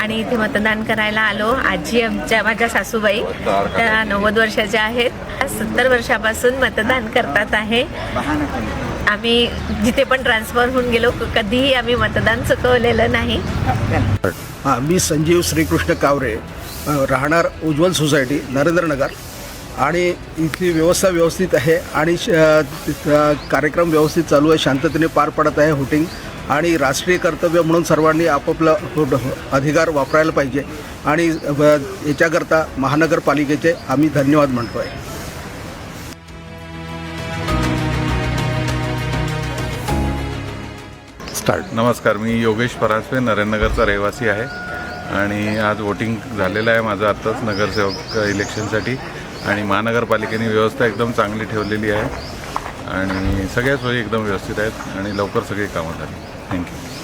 आणि इथे मतदान करायला आलो। आजी आमच्या माझ्या सासूबाई त्या 90 वर्षाच्या आहेत, 70 वर्षापासून मतदान करतात आहे। आम्ही जिथे पण ट्रान्सफर होऊन गेलो कधीही आम्ही मतदान चुकवलेलं नाही। मी संजीव श्रीकृष्ण कावरे, राहणार उज्ज्वल सोसायटी नरेंद्रनगर, आणि इथली व्यवस्था व्यवस्थित आहे आणि कार्यक्रम व्यवस्थित चालू आहे, शांततेने पार पडत आहे व्होटिंग। आणि राष्ट्रीय कर्तव्य म्हणून सर्वांनी आपापला अधिकार वापरायला पाहिजे आणि याच्याकरता महानगरपालिकेचे आम्ही धन्यवाद म्हणतो आहे। नमस्कार, मी योगेश परांजपे, नरेंद्रनगरचा रहिवासी आहे आणि आज वोटिंग झालेलं आहे माझं आत्ताच नगरसेवक इलेक्शनसाठी। आणि महानगरपालिकेने व्यवस्था एकदम चांगली ठेवलेली आहे आणि सगळ्या सोयी एकदम व्यवस्थित आहेत आणि लवकर सगळी कामं झाली। थँक्यू।